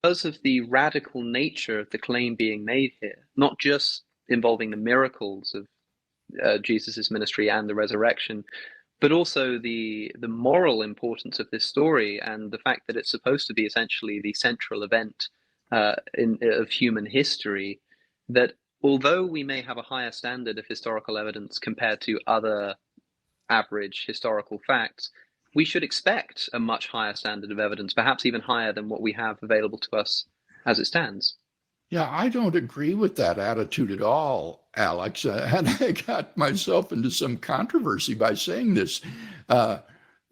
because of the radical nature of the claim being made here, not just involving the miracles of Jesus's ministry and the resurrection, but also the moral importance of this story and the fact that it's supposed to be essentially the central event of human history. That although we may have a higher standard of historical evidence compared to other average historical facts, we should expect a much higher standard of evidence, perhaps even higher than what we have available to us as it stands. Yeah, I don't agree with that attitude at all, Alex. And I got myself into some controversy by saying this. Uh,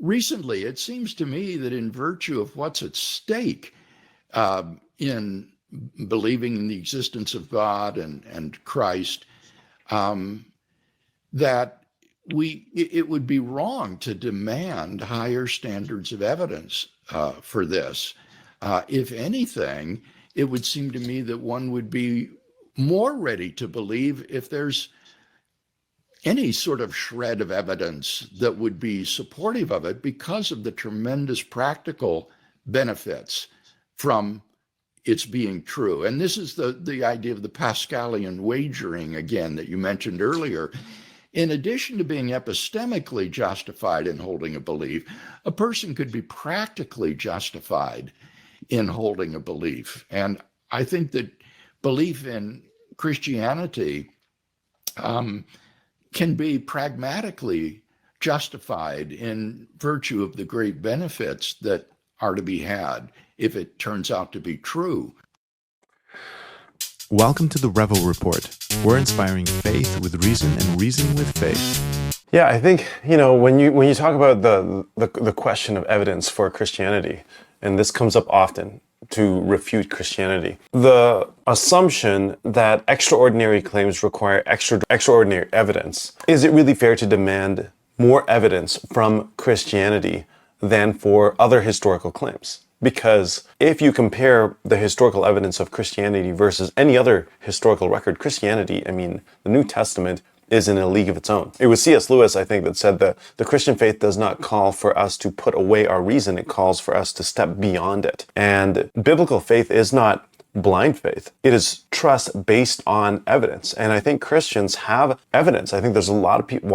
Recently, it seems to me that in virtue of what's at stake in believing in the existence of God and Christ, um, that it would be wrong to demand higher standards of evidence for this. If anything, it would seem to me that one would be more ready to believe if there's any sort of shred of evidence that would be supportive of it because of the tremendous practical benefits from its being true. And this is the idea of the Pascalian wagering again that you mentioned earlier. In addition to being epistemically justified in holding a belief, a person could be practically justified in holding a belief. And I think that belief in Christianity can be pragmatically justified in virtue of the great benefits that are to be had if it turns out to be true. Welcome to the Revo Report. We're inspiring faith with reason and reason with faith. Yeah, I think, when you talk about the question of evidence for Christianity, and this comes up often to refute Christianity, the assumption that extraordinary claims require extraordinary evidence. Is it really fair to demand more evidence from Christianity than for other historical claims? Because if you compare the historical evidence of Christianity versus any other historical record, Christianity, the New Testament is in a league of its own. It was C.S. Lewis, I think, that said that the Christian faith does not call for us to put away our reason, it calls for us to step beyond it. And biblical faith is not blind faith. It is trust based on evidence. And I think Christians have evidence. I think there's a lot of people,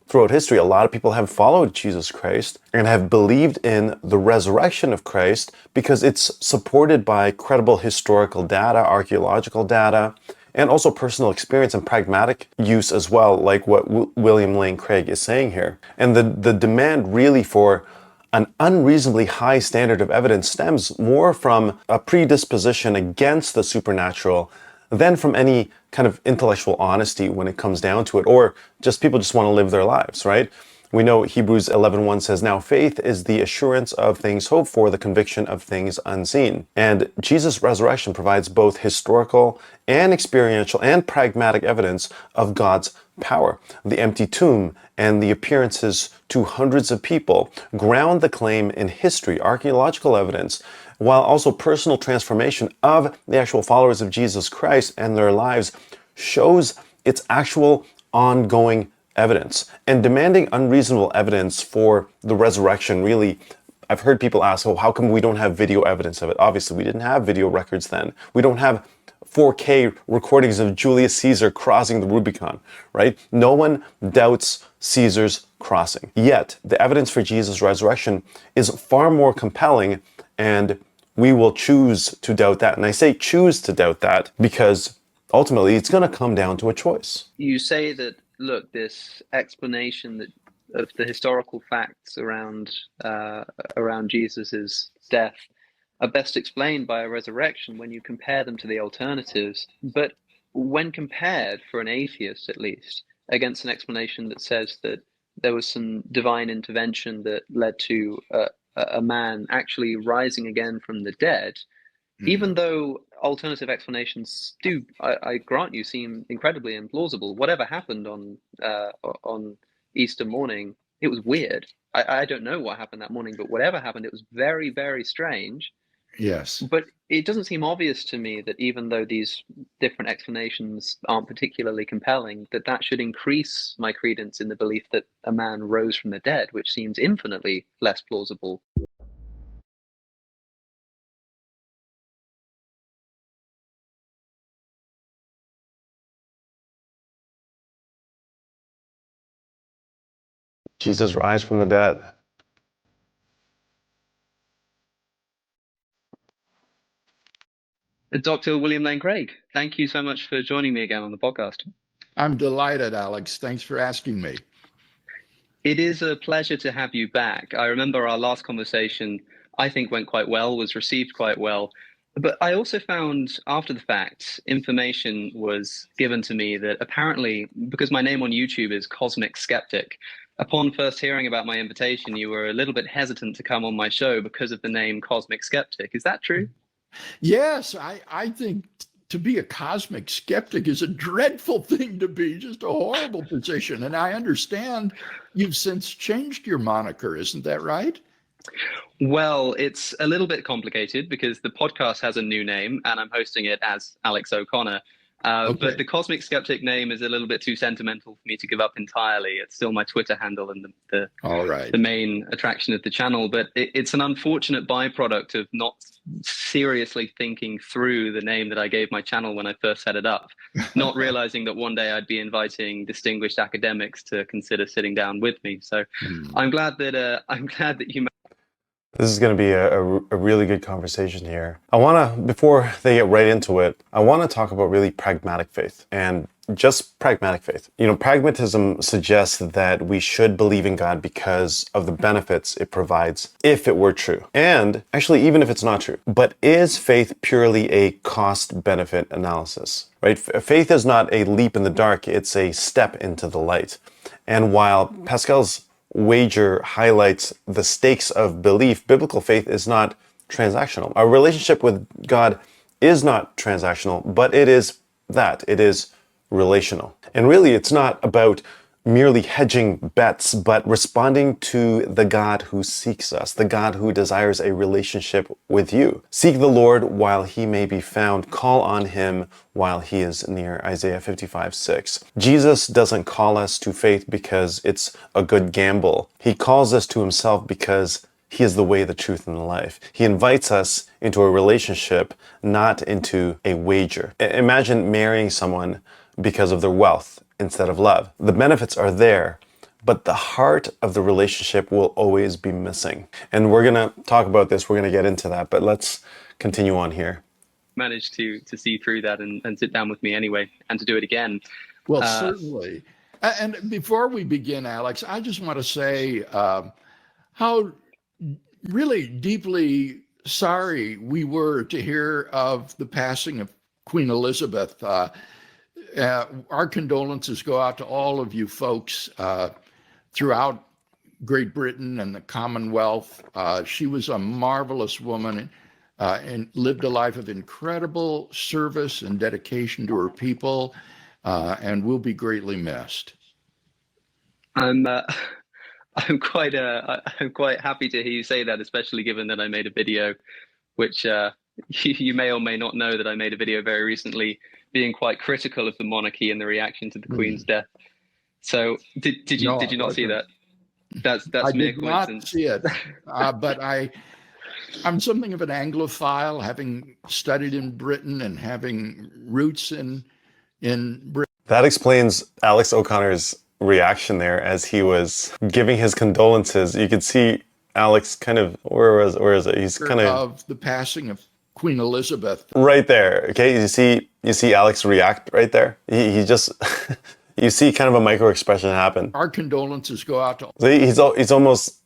throughout history, a lot of people have followed Jesus Christ and have believed in the resurrection of Christ because it's supported by credible historical data, archaeological data, and also personal experience and pragmatic use as well, like what William Lane Craig is saying here. And the demand really for an unreasonably high standard of evidence stems more from a predisposition against the supernatural than from any kind of intellectual honesty when it comes down to it, or just people just want to live their lives, right? We know Hebrews 11:1 says, "Now faith is the assurance of things hoped for, the conviction of things unseen." And Jesus' resurrection provides both historical and experiential and pragmatic evidence of God's power. The empty tomb and the appearances to hundreds of people ground the claim in history, archaeological evidence, while also personal transformation of the actual followers of Jesus Christ and their lives shows its actual ongoing evidence. And demanding unreasonable evidence for the resurrection really, I've heard people ask, how come we don't have video evidence of it? Obviously, we didn't have video records then. We don't have 4K recordings of Julius Caesar crossing the Rubicon, right? No one doubts Caesar's crossing. Yet, the evidence for Jesus' resurrection is far more compelling, and we will choose to doubt that. And I say choose to doubt that because ultimately it's going to come down to a choice. You say that, look, this explanation that of the historical facts around Jesus's death are best explained by a resurrection when you compare them to the alternatives. But when compared, for an atheist at least, against an explanation that says that there was some divine intervention that led to a man actually rising again from the dead, even though alternative explanations do, I grant you, seem incredibly implausible. Whatever happened on Easter morning, it was weird. I don't know what happened that morning, but whatever happened, it was very, very strange. Yes. But it doesn't seem obvious to me that even though these different explanations aren't particularly compelling, that that should increase my credence in the belief that a man rose from the dead, which seems infinitely less plausible. Jesus rise from the dead. Dr. William Lane Craig, thank you so much for joining me again on the podcast. I'm delighted, Alex. Thanks for asking me. It is a pleasure to have you back. I remember our last conversation, I think went quite well, was received quite well. But I also found after the fact, information was given to me that apparently, because my name on YouTube is Cosmic Skeptic, upon first hearing about my invitation, you were a little bit hesitant to come on my show because of the name Cosmic Skeptic. Is that true? Yes, I think to be a cosmic skeptic is a dreadful thing to be, just a horrible position. And I understand you've since changed your moniker, isn't that right? Well, it's a little bit complicated because the podcast has a new name and I'm hosting it as Alex O'Connor. But the Cosmic Skeptic name is a little bit too sentimental for me to give up entirely. It's still my Twitter handle and the main attraction of the channel. But it's an unfortunate byproduct of not seriously thinking through the name that I gave my channel when I first set it up, not realizing that one day I'd be inviting distinguished academics to consider sitting down with me. So I'm glad that you. This is going to be a really good conversation here. Before they get right into it, I want to talk about really pragmatic faith and just pragmatic faith. You know, pragmatism suggests that we should believe in God because of the benefits it provides if it were true. And actually, even if it's not true. But is faith purely a cost-benefit analysis, right? Faith is not a leap in the dark, it's a step into the light. And while Pascal's wager highlights the stakes of belief, biblical faith is not transactional. Our relationship with God is not transactional, but it is relational. And really, it's not about merely hedging bets, but responding to the God who seeks us, the God who desires a relationship with you. Seek the Lord while he may be found. Call on him while he is near. Isaiah 55:6. Jesus doesn't call us to faith because it's a good gamble. He calls us to himself because he is the way, the truth, and the life. He invites us into a relationship, not into a wager. Imagine marrying someone because of their wealth instead of love. The benefits are there, but the heart of the relationship will always be missing. And we're going to talk about this. We're going to get into that, but let's continue on here. Managed to see through that and sit down with me anyway and to do it again. Well, certainly. And before we begin, Alex, I just want to say how really deeply sorry we were to hear of the passing of Queen Elizabeth. Our condolences go out to all of you folks throughout Great Britain and the Commonwealth. She was a marvelous woman and lived a life of incredible service and dedication to her people, and will be greatly missed. I'm quite happy to hear you say that, especially given that I made a video, which you may or may not know that I made a video very recently, being quite critical of the monarchy and the reaction to the Queen's death. So did you not see that? That's mere coincidence. I did not see it, but I'm something of an Anglophile, having studied in Britain and having roots in Britain. That explains Alex O'Connor's reaction there as he was giving his condolences. You could see Alex kind of, where is it? He's kind of the passing of Queen Elizabeth. Right there. Okay, you see Alex react right there. He just you see kind of a micro expression happen. Our condolences go out to. So he's almost,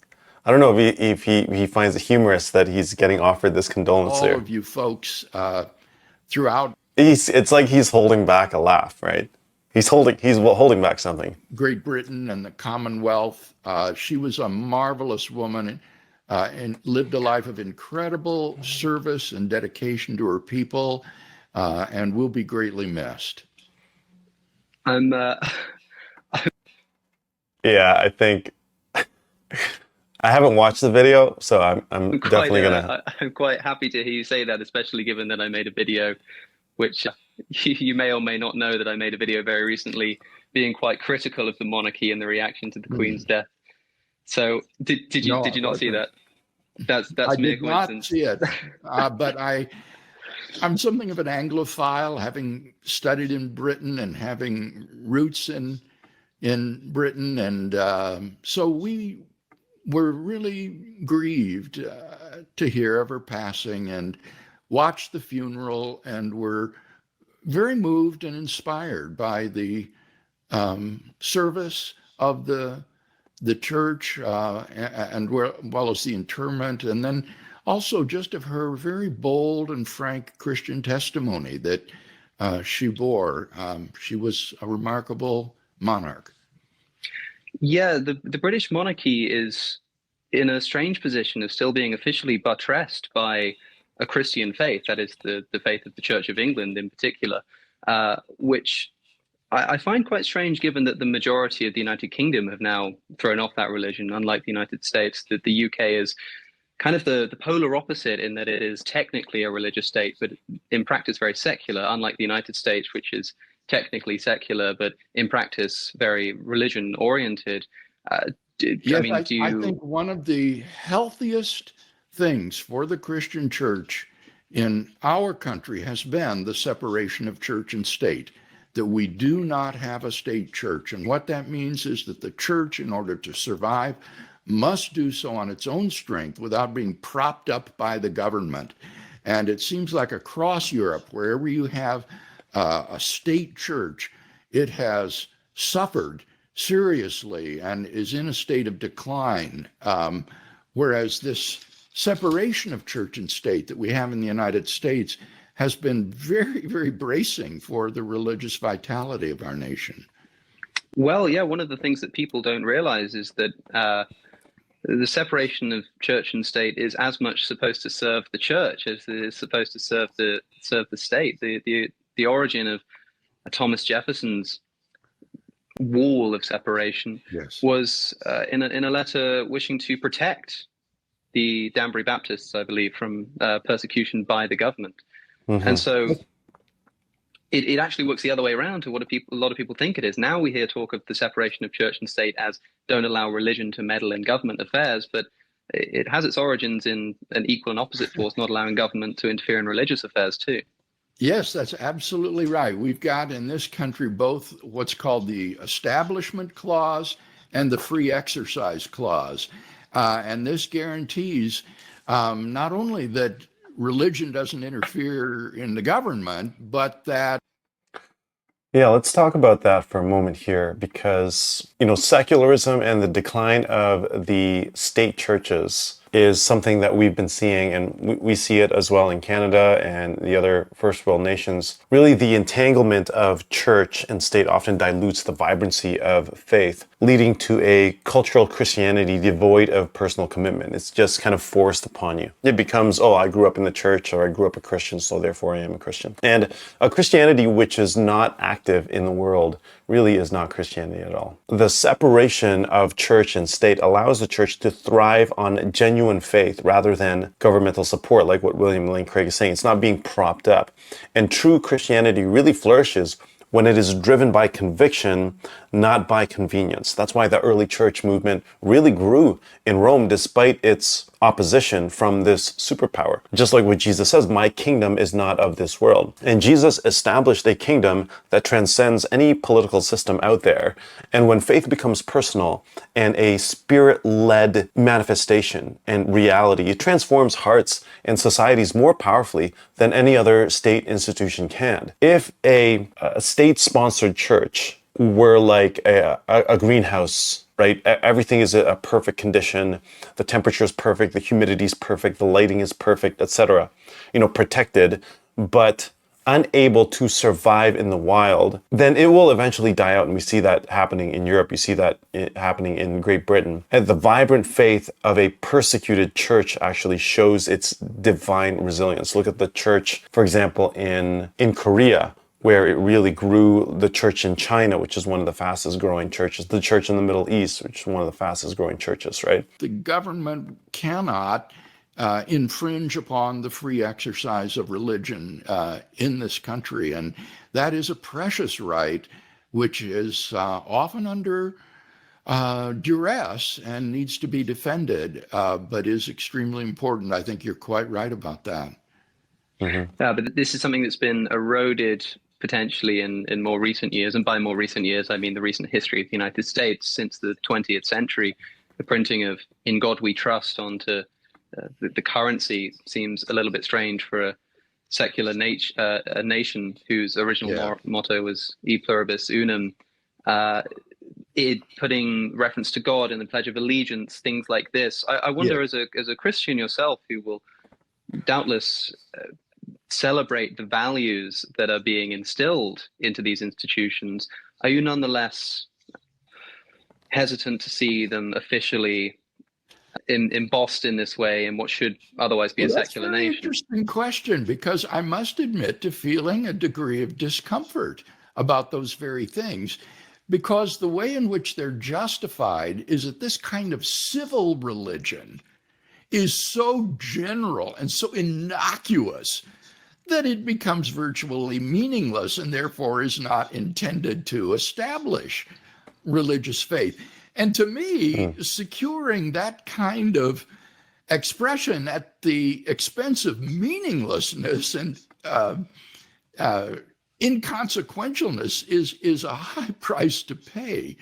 I don't know if he finds it humorous that he's getting offered this condolence all there. Of you folks throughout. It's like he's holding back a laugh, right? He's holding back something. Great Britain and the Commonwealth. She was a marvelous woman and lived a life of incredible service and dedication to her people, and will be greatly missed. Yeah, I think I haven't watched the video, so I'm definitely gonna. I'm quite happy to hear you say that, especially given that I made a video, which you may or may not know that I made a video very recently, being quite critical of the monarchy and the reaction to the Queen's death. So did you not see that? That's mere coincidence. I did not see it, but I'm something of an Anglophile, having studied in Britain and having roots in in Britain. And so we were really grieved to hear of her passing and watched the funeral, and were very moved and inspired by the service of the church, and well as the interment, and then also just of her very bold and frank Christian testimony that she bore. She was a remarkable monarch. Yeah, the British monarchy is in a strange position of still being officially buttressed by a Christian faith, that is the faith of the Church of England in particular, which I find quite strange given that the majority of the United Kingdom have now thrown off that religion, unlike the United States, that the UK is kind of the polar opposite in that it is technically a religious state, but in practice very secular, unlike the United States, which is technically secular, but in practice very religion oriented. Yes, I think one of the healthiest things for the Christian church in our country has been the separation of church and state, that we do not have a state church. And what that means is that the church, in order to survive, must do so on its own strength without being propped up by the government. And it seems like across Europe, wherever you have a state church, it has suffered seriously and is in a state of decline. Whereas this separation of church and state that we have in the United States has been very, very bracing for the religious vitality of our nation. Well, yeah, one of the things that people don't realize is that the separation of church and state is as much supposed to serve the church as it is supposed to serve the state. The origin of Thomas Jefferson's wall of separation was in a letter wishing to protect the Danbury Baptists, I believe, from persecution by the government. Mm-hmm. And so it actually works the other way around to what a lot of people think it is. Now we hear talk of the separation of church and state as don't allow religion to meddle in government affairs, but it has its origins in an equal and opposite force, not allowing government to interfere in religious affairs too. Yes, that's absolutely right. We've got in this country both what's called the Establishment Clause and the Free Exercise Clause. And this guarantees not only that religion doesn't interfere in the government, but that... Yeah, let's talk about that for a moment here, because, secularism and the decline of the state churches is something that we've been seeing, and we see it as well in Canada and the other first world nations. Really, the entanglement of church and state often dilutes the vibrancy of faith, leading to a cultural Christianity devoid of personal commitment. It's just kind of forced upon you. It becomes, I grew up in the church, or I grew up a Christian, so therefore I am a Christian. And a Christianity which is not active in the world really is not Christianity at all. The separation of church and state allows the church to thrive on genuine faith rather than governmental support, like what William Lane Craig is saying. It's not being propped up. And true Christianity really flourishes when it is driven by conviction, not by convenience. That's why the early church movement really grew in Rome despite its opposition from this superpower. Just like what Jesus says, my kingdom is not of this world. And Jesus established a kingdom that transcends any political system out there. And when faith becomes personal and a spirit-led manifestation and reality, it transforms hearts and societies more powerfully than any other state institution can. If a state-sponsored church were like a greenhouse, right? Everything is a perfect condition. The temperature is perfect. The humidity is perfect. The lighting is perfect, etc. Protected, but unable to survive in the wild, then it will eventually die out. And we see that happening in Europe. You see that happening in Great Britain. And the vibrant faith of a persecuted church actually shows its divine resilience. Look at the church, for example, in Korea, where it really grew, the church in China, which is one of the fastest growing churches, the church in the Middle East, which is one of the fastest growing churches, right? The government cannot infringe upon the free exercise of religion in this country. And that is a precious right, which is often under duress and needs to be defended, but is extremely important. I think you're quite right about that. Mm-hmm. But this is something that's been eroded potentially in more recent years, and by more recent years, I mean the recent history of the United States since the 20th century. The printing of "In God We Trust" onto the currency seems a little bit strange for a secular a nation whose original motto was "E pluribus unum." Putting reference to God in the Pledge of Allegiance, things like this. I wonder, as a Christian yourself, who will doubtless celebrate the values that are being instilled into these institutions, are you nonetheless hesitant to see them officially embossed in this way in what should otherwise be a secular nation? That's a very interesting question, because I must admit to feeling a degree of discomfort about those very things, because the way in which they're justified is that this kind of civil religion is so general and so innocuous that it becomes virtually meaningless and therefore is not intended to establish religious faith. And to me, securing that kind of expression at the expense of meaninglessness and inconsequentialness is a high price to pay.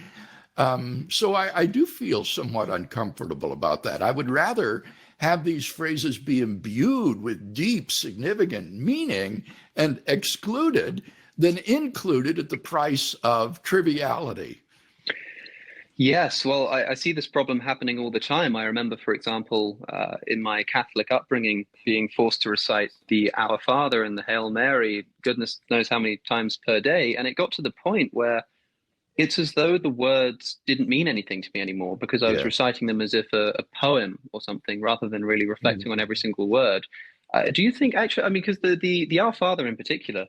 So I do feel somewhat uncomfortable about that. I would rather have these phrases be imbued with deep, significant meaning and excluded than included at the price of triviality. Yes, well, I see this problem happening all the time. I remember, for example, in my Catholic upbringing, being forced to recite the Our Father and the Hail Mary, goodness knows how many times per day. And it got to the point where it's as though the words didn't mean anything to me anymore, because I was reciting them as if a poem or something, rather than really reflecting on every single word. Do you think, actually, I mean, because the Our Father in particular,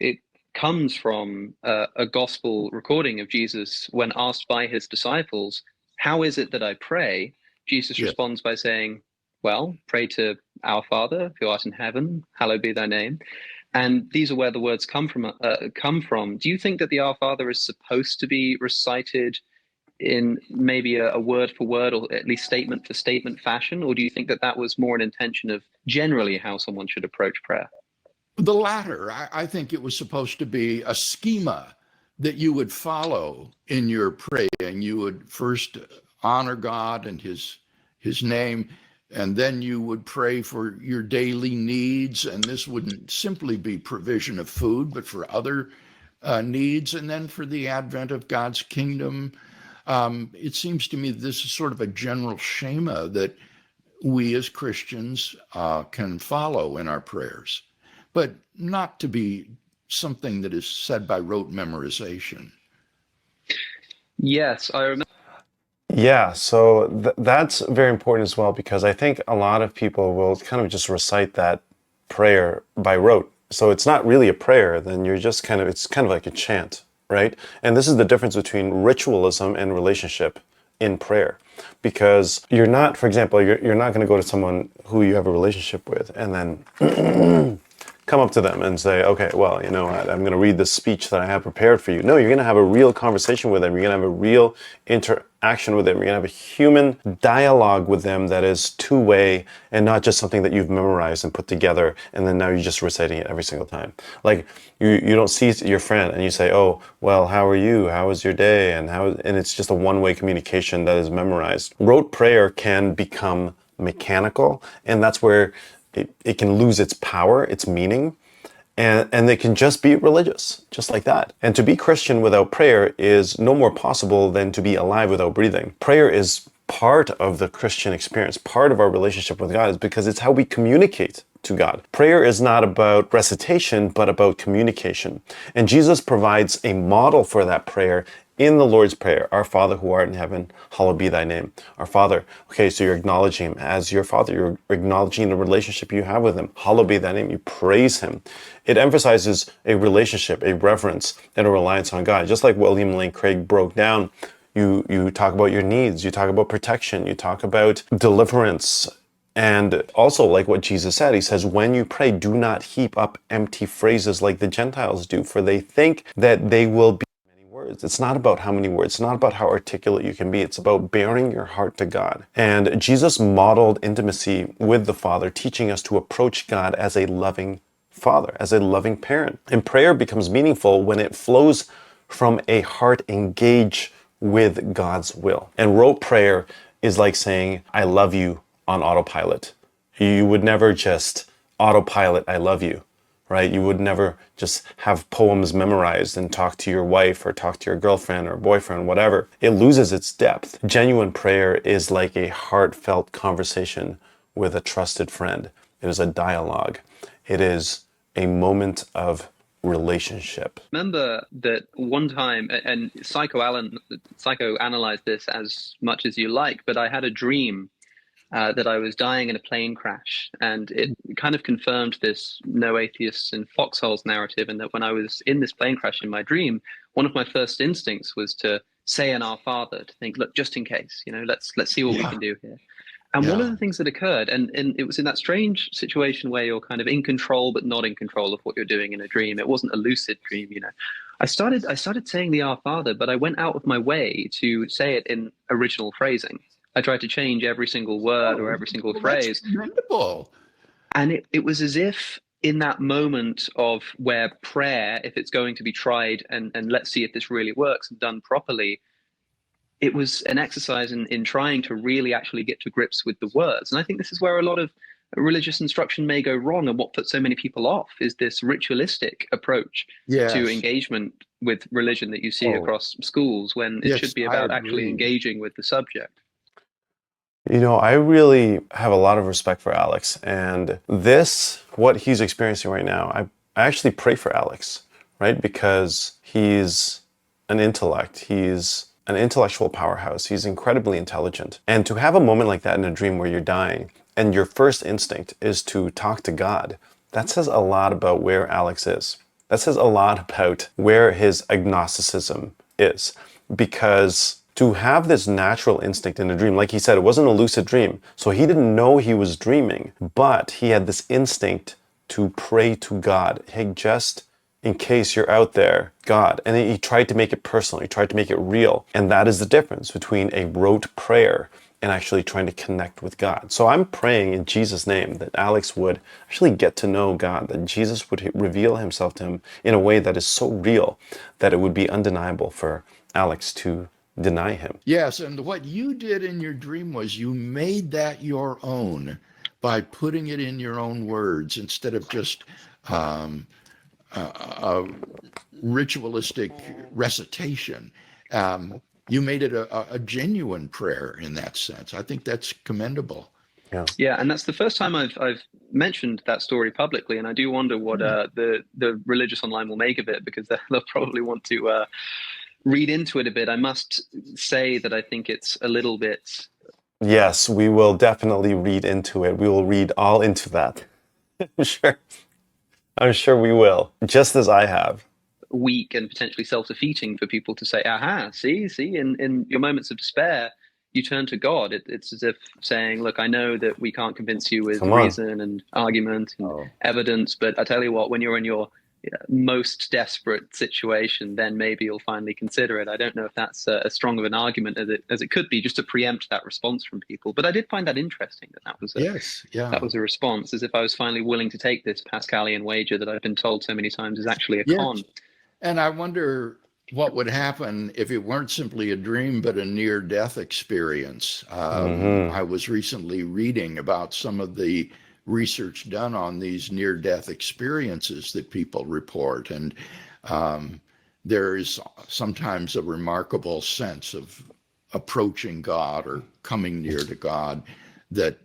it comes from a gospel recording of Jesus when asked by his disciples, "How is it that I pray?" Jesus responds by saying, "Well, pray to our Father who art in heaven, hallowed be thy name." And these are where the words come from. Do you think that the Our Father is supposed to be recited in maybe a word for word, or at least statement for statement fashion? Or do you think that that was more an intention of generally how someone should approach prayer? The latter. I think it was supposed to be a schema that you would follow in your praying. You would first honor God and his name, and then you would pray for your daily needs. And this wouldn't simply be provision of food, but for other needs, and then for the advent of God's kingdom. It seems to me this is sort of a general schema that we as Christians can follow in our prayers, but not to be something that is said by rote memorization. Yes, I remember. Yeah, so that's very important as well, because I think a lot of people will kind of just recite that prayer by rote. So it's not really a prayer, then you're just it's kind of like a chant, right? And this is the difference between ritualism and relationship in prayer. Because you're not, for example, you're not going to go to someone who you have a relationship with and then come up to them and say, okay, well, you know what, I'm going to read this speech that I have prepared for you. No, you're going to have a real conversation with them. You're going to have a real interaction with them. You're going to have a human dialogue with them that is two-way and not just something that you've memorized and put together and then now you're just reciting it every single time. Like you don't see your friend and you say, oh, well, how are you? How was your day? And it's just a one-way communication that is memorized. Rote prayer can become mechanical, and that's where it can lose its power, its meaning, and it can just be religious, just like that. And to be Christian without prayer is no more possible than to be alive without breathing. Prayer is part of the Christian experience, part of our relationship with God, is because it's how we communicate to God. Prayer is not about recitation, but about communication. And Jesus provides a model for that prayer in the Lord's Prayer. Our Father who art in heaven, hallowed be thy name. Our Father. Okay, so you're acknowledging him as your Father. You're acknowledging the relationship you have with him. Hallowed be thy name. You praise him. It emphasizes a relationship, a reverence, and a reliance on God. Just like William Lane Craig broke down, you talk about your needs. You talk about protection. You talk about deliverance. And also, like what Jesus said, he says, when you pray, do not heap up empty phrases like the Gentiles do, for they think that they will be words. It's not about how many words. It's not about how articulate you can be. It's about bearing your heart to God. And Jesus modeled intimacy with the Father, teaching us to approach God as a loving father, as a loving parent. And prayer becomes meaningful when it flows from a heart engaged with God's will. And rote prayer is like saying, I love you on autopilot. You would never just autopilot, I love you, right? You would never just have poems memorized and talk to your wife or talk to your girlfriend or boyfriend, whatever. It loses its depth. Genuine prayer is like a heartfelt conversation with a trusted friend. It is a dialogue. It is a moment of relationship. Remember that one time, and psychoanalyze this as much as you like, but I had a dream that I was dying in a plane crash, and it kind of confirmed this no atheists in foxholes narrative, and that when I was in this plane crash in my dream, one of my first instincts was to say an Our Father, to think, look, just in case, let's see what we can do here. And one of the things that occurred, and it was in that strange situation where you're kind of in control but not in control of what you're doing in a dream. It wasn't a lucid dream, I started saying the Our Father, but I went out of my way to say it in original phrasing. I tried to change every single word or every single phrase. That's commendable. And it was as if in that moment of where prayer, if it's going to be tried and let's see if this really works and done properly, it was an exercise in trying to really actually get to grips with the words. And I think this is where a lot of religious instruction may go wrong, and what puts so many people off is this ritualistic approach to engagement with religion that you see across schools, when it should be about actually engaging with the subject. I really have a lot of respect for Alex, and what he's experiencing right now, I actually pray for Alex, right? Because he's an intellect. He's an intellectual powerhouse. He's incredibly intelligent. And to have a moment like that in a dream where you're dying and your first instinct is to talk to God, that says a lot about where Alex is. That says a lot about where his agnosticism is. Because to have this natural instinct in a dream, like he said, it wasn't a lucid dream. So he didn't know he was dreaming, but he had this instinct to pray to God. Hey, just in case you're out there, God. And he tried to make it personal. He tried to make it real. And that is the difference between a rote prayer and actually trying to connect with God. So I'm praying in Jesus' name that Alex would actually get to know God, that Jesus would reveal himself to him in a way that is so real that it would be undeniable for Alex to deny him. Yes, and what you did in your dream was you made that your own by putting it in your own words instead of just a ritualistic recitation. You made it a genuine prayer in that sense. I think that's commendable. Yeah, and that's the first time I've mentioned that story publicly, and I do wonder what the religious online will make of it, because they'll probably want to read into it a bit. I must say that I think it's a little bit... Yes, we will definitely read into it. We will read all into that. I'm sure we will, just as I have. Weak and potentially self-defeating for people to say, aha, see, in your moments of despair, you turn to God. It's as if saying, look, I know that we can't convince you with reason and argument and evidence, but I tell you what, when you're in your most desperate situation, then maybe you'll finally consider it. I don't know if that's as strong of an argument as it could be, just to preempt that response from people. But I did find that interesting, that was that was a response, as if I was finally willing to take this Pascalian wager that I've been told so many times is actually a con. And I wonder what would happen if it weren't simply a dream, but a near-death experience. I was recently reading about some of the research done on these near-death experiences that people report. And there is sometimes a remarkable sense of approaching God or coming near to God that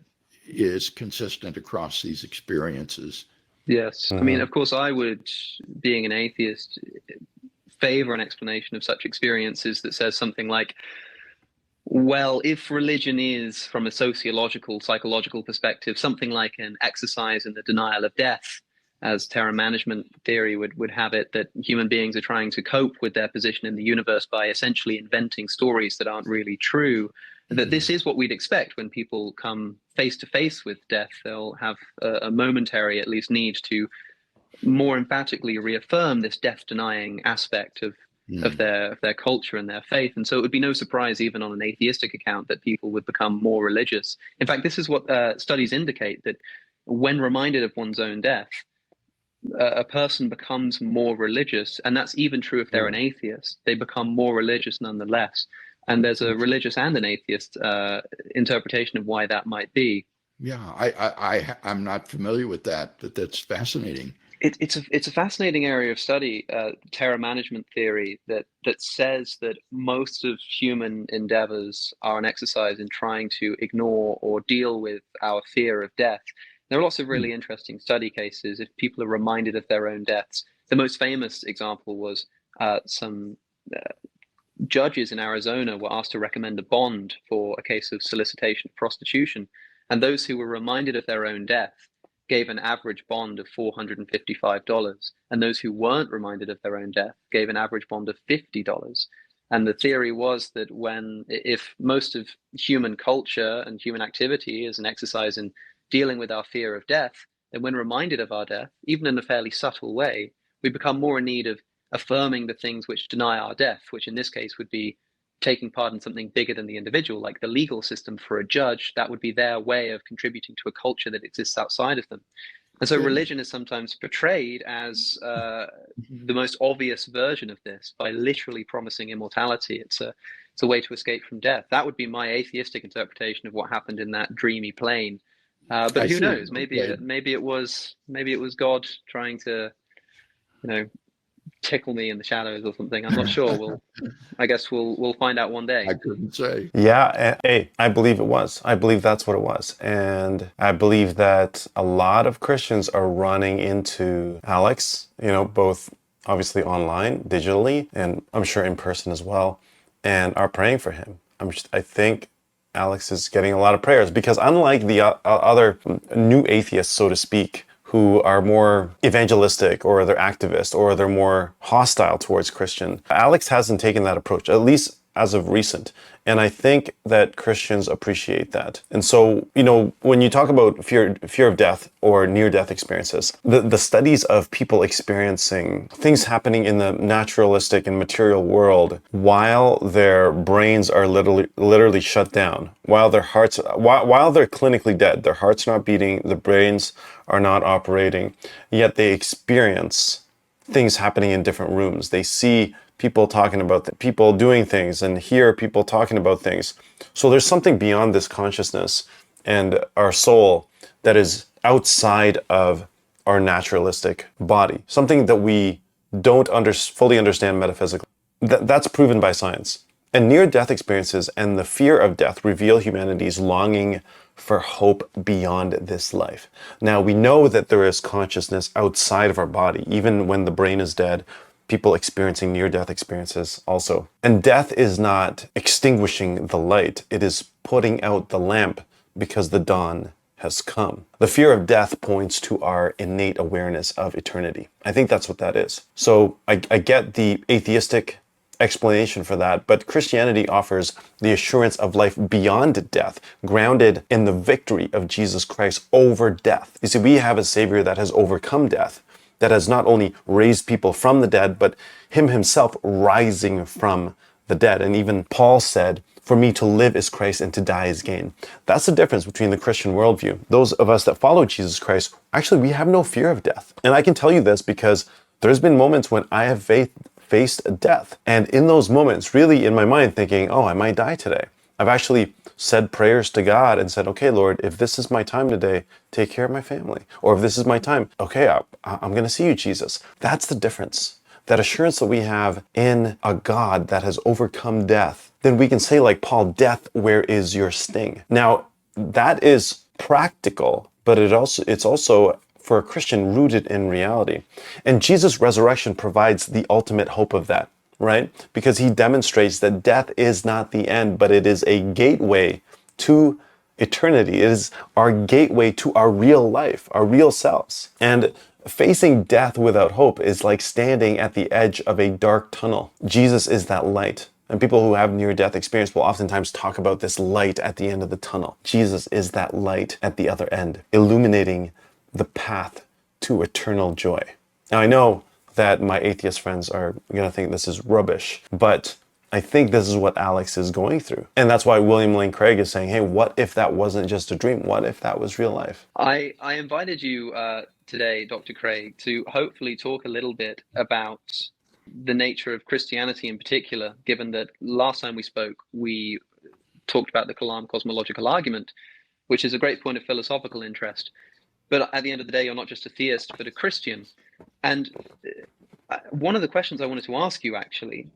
is consistent across these experiences. Yes. I mean, of course, I would, being an atheist, favor an explanation of such experiences that says something like, well, if religion is, from a sociological, psychological perspective, something like an exercise in the denial of death, as terror management theory would have it, that human beings are trying to cope with their position in the universe by essentially inventing stories that aren't really true, that this is what we'd expect when people come face to face with death. They'll have a momentary, at least, need to more emphatically reaffirm this death-denying aspect of their culture and their faith. And so it would be no surprise, even on an atheistic account, that people would become more religious. In fact, this is what studies indicate, that when reminded of one's own death, a person becomes more religious, and that's even true if they're an atheist. They become more religious nonetheless. And there's a religious and an atheist interpretation of why that might be. Yeah, I'm not familiar with that, but that's fascinating. It's a fascinating area of study, terror management theory, that says that most of human endeavors are an exercise in trying to ignore or deal with our fear of death. There are lots of really interesting study cases if people are reminded of their own deaths. The most famous example was some judges in Arizona were asked to recommend a bond for a case of solicitation of prostitution, and those who were reminded of their own death gave an average bond of $455, and those who weren't reminded of their own death gave an average bond of $50. And the theory was that if most of human culture and human activity is an exercise in dealing with our fear of death, then when reminded of our death, even in a fairly subtle way, we become more in need of affirming the things which deny our death, which in this case would be taking part in something bigger than the individual, like the legal system for a judge. That would be their way of contributing to a culture that exists outside of them. And so religion is sometimes portrayed as the most obvious version of this by literally promising immortality. It's a way to escape from death. That would be my atheistic interpretation of what happened in that dreamy plane. But who knows? Maybe it was God trying to, tickle me in the shadows or something. I'm not sure. I guess we'll find out one day. I couldn't say. Yeah, hey, I believe it was. I believe that's what it was. And I believe that a lot of Christians are running into Alex, both obviously online, digitally, and I'm sure in person as well, and are praying for him. I think Alex is getting a lot of prayers because unlike the other new atheists, so to speak, who are more evangelistic or they're activist or they're more hostile towards Christian, Alex hasn't taken that approach, at least as of recent. And I think that Christians appreciate that. And so, when you talk about fear of death or near-death experiences, the studies of people experiencing things happening in the naturalistic and material world while their brains are literally shut down, while they're clinically dead, their heart's not beating, the brains are not operating, yet they experience things happening in different rooms. They see people talking about people doing things and hear people talking about things. So there's something beyond this consciousness and our soul that is outside of our naturalistic body, something that we don't fully understand metaphysically. That's proven by science. And near-death experiences and the fear of death reveal humanity's longing for hope beyond this life. Now, we know that there is consciousness outside of our body, even when the brain is dead, people experiencing near-death experiences also. And death is not extinguishing the light, it is putting out the lamp because the dawn has come. The fear of death points to our innate awareness of eternity. I think that's what that is. So I get the atheistic explanation for that, but Christianity offers the assurance of life beyond death, grounded in the victory of Jesus Christ over death. You see, we have a Savior that has overcome death, that has not only raised people from the dead, but him himself rising from the dead. And even Paul said, "For me to live is Christ and to die is gain." That's the difference between the Christian worldview. Those of us that follow Jesus Christ, actually, we have no fear of death. And I can tell you this because there's been moments when I have faced death. And in those moments, really in my mind thinking, I might die today. I've actually said prayers to God and said, okay, Lord, if this is my time today, take care of my family. Or if this is my time, okay, I'm going to see you, Jesus. That's the difference. That assurance that we have in a God that has overcome death. Then we can say like Paul, death, where is your sting? Now, that is practical, but it's also for a Christian rooted in reality. And Jesus' resurrection provides the ultimate hope of that, right? Because he demonstrates that death is not the end, but it is a gateway to eternity. It is our gateway to our real life, our real selves. And facing death without hope is like standing at the edge of a dark tunnel. Jesus is that light. And people who have near-death experience will oftentimes talk about this light at the end of the tunnel. Jesus is that light at the other end, illuminating the path to eternal joy. Now, I know that my atheist friends are going to think this is rubbish, but I think this is what Alex is going through. And that's why William Lane Craig is saying, hey, what if that wasn't just a dream? What if that was real life? I invited you today, Dr. Craig, to hopefully talk a little bit about the nature of Christianity in particular, given that last time we spoke, we talked about the Kalam cosmological argument, which is a great point of philosophical interest. But at the end of the day, you're not just a theist, but a Christian. And one of the questions I wanted to ask you, actually,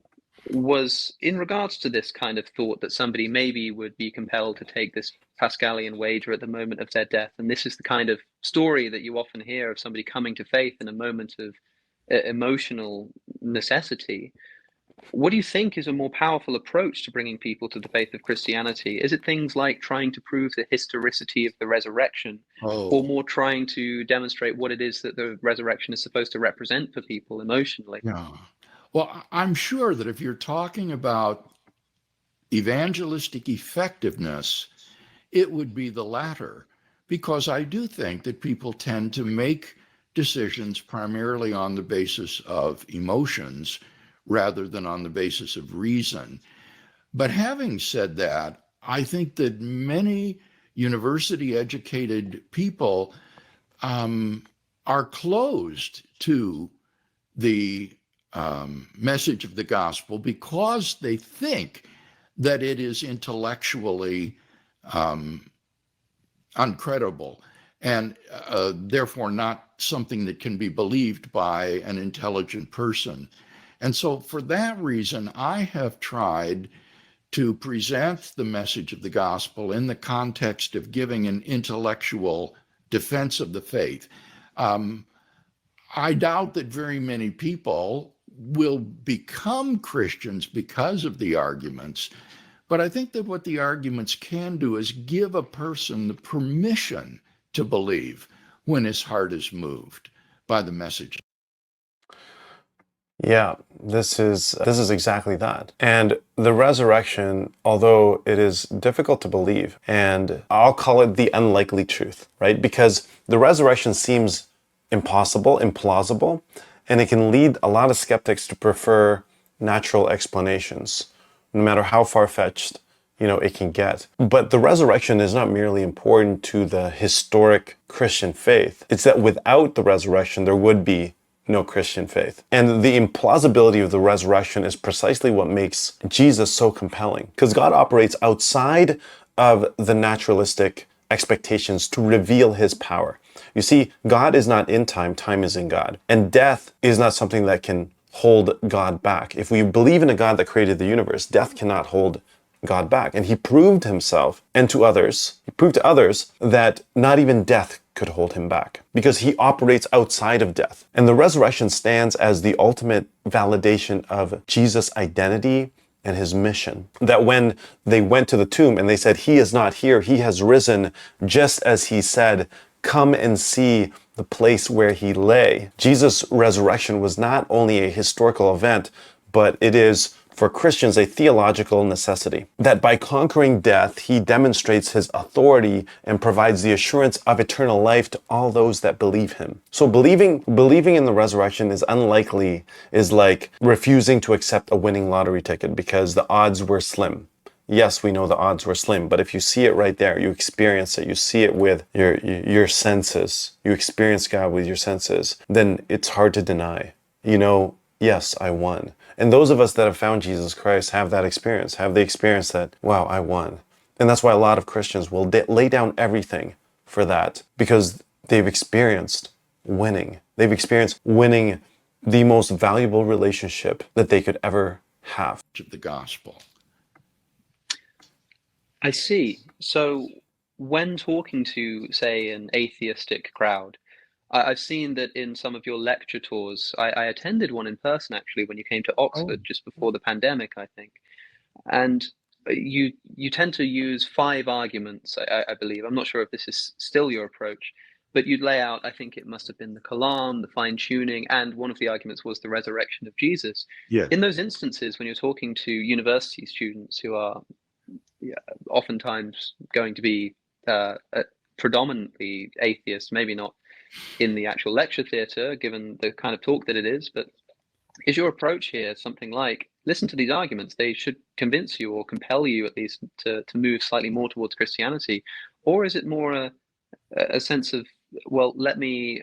was in regards to this kind of thought that somebody maybe would be compelled to take this Pascalian wager at the moment of their death. And this is the kind of story that you often hear of somebody coming to faith in a moment of emotional necessity. What do you think is a more powerful approach to bringing people to the faith of Christianity? Is it things like trying to prove the historicity of the resurrection, or more trying to demonstrate what it is that the resurrection is supposed to represent for people emotionally? Yeah. Well, I'm sure that if you're talking about evangelistic effectiveness, it would be the latter, because I do think that people tend to make decisions primarily on the basis of emotions rather than on the basis of reason. But having said that, I think that many university educated people are closed to the message of the gospel because they think that it is intellectually uncredible and therefore not something that can be believed by an intelligent person. And so for that reason, I have tried to present the message of the gospel in the context of giving an intellectual defense of the faith. I doubt that very many people will become Christians because of the arguments, but I think that what the arguments can do is give a person the permission to believe when his heart is moved by the message. Yeah, this is exactly that. And the resurrection, although it is difficult to believe, and I'll call it the unlikely truth, right? Because the resurrection seems impossible, implausible, and it can lead a lot of skeptics to prefer natural explanations, no matter how far-fetched, it can get. But the resurrection is not merely important to the historic Christian faith. It's that without the resurrection, there would be no Christian faith. And the implausibility of the resurrection is precisely what makes Jesus so compelling, because God operates outside of the naturalistic expectations to reveal his power. You see, God is not in time, time is in God. And death is not something that can hold God back. If we believe in a God that created the universe, death cannot hold God back. And he proved himself and to others that not even death could hold him back, because he operates outside of death. And the resurrection stands as the ultimate validation of Jesus' identity and his mission. That when they went to the tomb and they said, he is not here, he has risen, just as he said, come and see the place where he lay. Jesus' resurrection was not only a historical event, but it is, for Christians, a theological necessity. That by conquering death, he demonstrates his authority and provides the assurance of eternal life to all those that believe him. So believing in the resurrection is like refusing to accept a winning lottery ticket because the odds were slim. Yes, we know the odds were slim, but if you see it right there, you experience it, you see it with your senses, you experience God with your senses, then it's hard to deny. Yes, I won. And those of us that have found Jesus Christ have the experience that, wow, I won. And that's why a lot of Christians will lay down everything for that, because they've experienced winning. They've experienced winning the most valuable relationship that they could ever have. Of the gospel. I see. So when talking to, say, an atheistic crowd, I've seen that in some of your lecture tours. I attended one in person, actually, when you came to Oxford just before the pandemic, I think. And you tend to use 5 arguments, I believe. I'm not sure if this is still your approach, but you'd lay out, I think it must have been the Kalam, the fine-tuning, and one of the arguments was the resurrection of Jesus. Yes. In those instances, when you're talking to university students who are oftentimes going to be predominantly atheists, maybe not in the actual lecture theatre, given the kind of talk that it is, but is your approach here something like, listen to these arguments. They should convince you or compel you at least to move slightly more towards Christianity. Or is it more a sense of, well, let me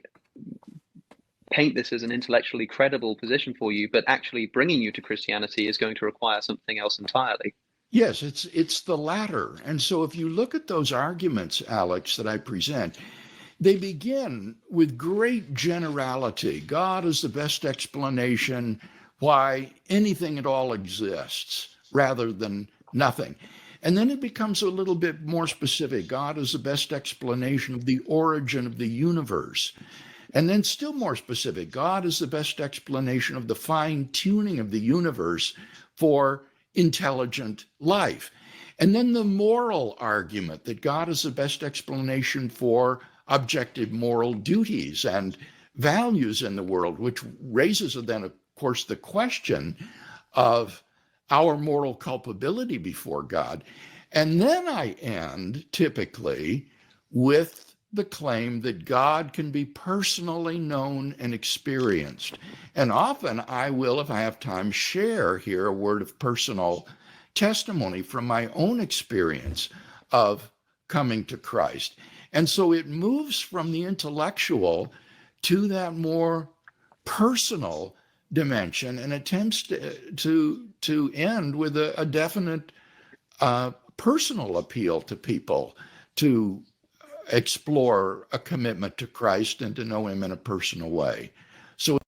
paint this as an intellectually credible position for you, but actually bringing you to Christianity is going to require something else entirely? Yes, it's the latter. And so if you look at those arguments, Alex, that I present, they begin with great generality. God is the best explanation why anything at all exists, rather than nothing. And then it becomes a little bit more specific. God is the best explanation of the origin of the universe. And then still more specific, God is the best explanation of the fine tuning of the universe for intelligent life. And then the moral argument that God is the best explanation for objective moral duties and values in the world, which raises then, of course, the question of our moral culpability before God. And then I end typically with the claim that God can be personally known and experienced. And often I will, if I have time, share here a word of personal testimony from my own experience of coming to Christ. And so it moves from the intellectual to that more personal dimension and attempts to end with a definite personal appeal to people to explore a commitment to Christ and to know him in a personal way. So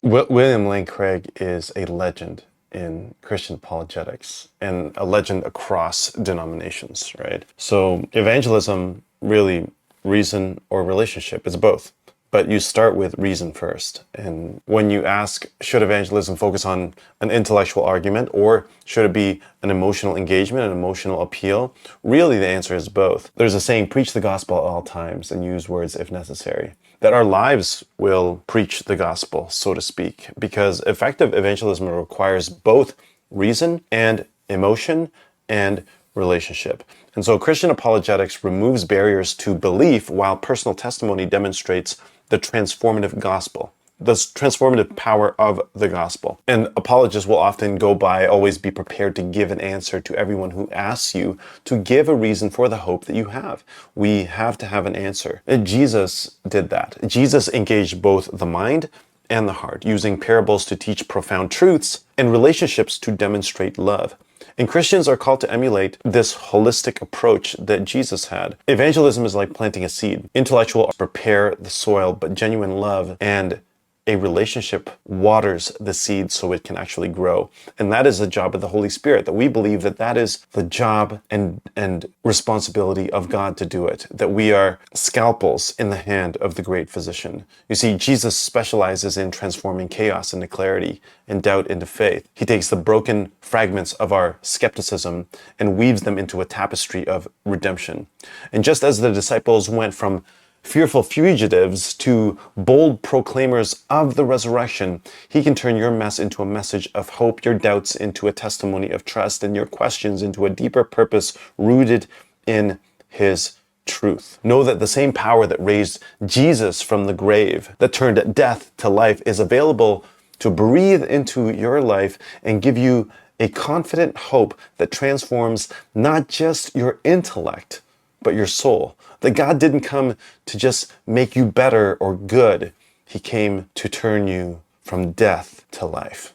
William Lane Craig is a legend in Christian apologetics and a legend across denominations, right? So evangelism, really reason or relationship, it's both. But you start with reason first. And when you ask, should evangelism focus on an intellectual argument or should it be an emotional engagement, an emotional appeal? Really, the answer is both. There's a saying, preach the gospel at all times and use words if necessary. That our lives will preach the gospel, so to speak, because effective evangelism requires both reason and emotion and relationship. And so Christian apologetics removes barriers to belief while personal testimony demonstrates the transformative gospel, the transformative power of the gospel. And apologists will often go by, always be prepared to give an answer to everyone who asks you to give a reason for the hope that you have. We have to have an answer. And Jesus did that. Jesus engaged both the mind and the heart, using parables to teach profound truths and relationships to demonstrate love. And Christians are called to emulate this holistic approach that Jesus had. Evangelism is like planting a seed. Intellectual prepare the soil, but genuine love and a relationship waters the seed so it can actually grow. And that is the job of the Holy Spirit, that we believe that that is the job and responsibility of God to do it, that we are scalpels in the hand of the great physician. You see, Jesus specializes in transforming chaos into clarity and doubt into faith. He takes the broken fragments of our skepticism and weaves them into a tapestry of redemption. And just as the disciples went from fearful fugitives to bold proclaimers of the resurrection, he can turn your mess into a message of hope, your doubts into a testimony of trust, and your questions into a deeper purpose rooted in his truth. Know that the same power that raised Jesus from the grave, that turned death to life, is available to breathe into your life and give you a confident hope that transforms not just your intellect, but your soul. That God didn't come to just make you better or good. He came to turn you from death to life.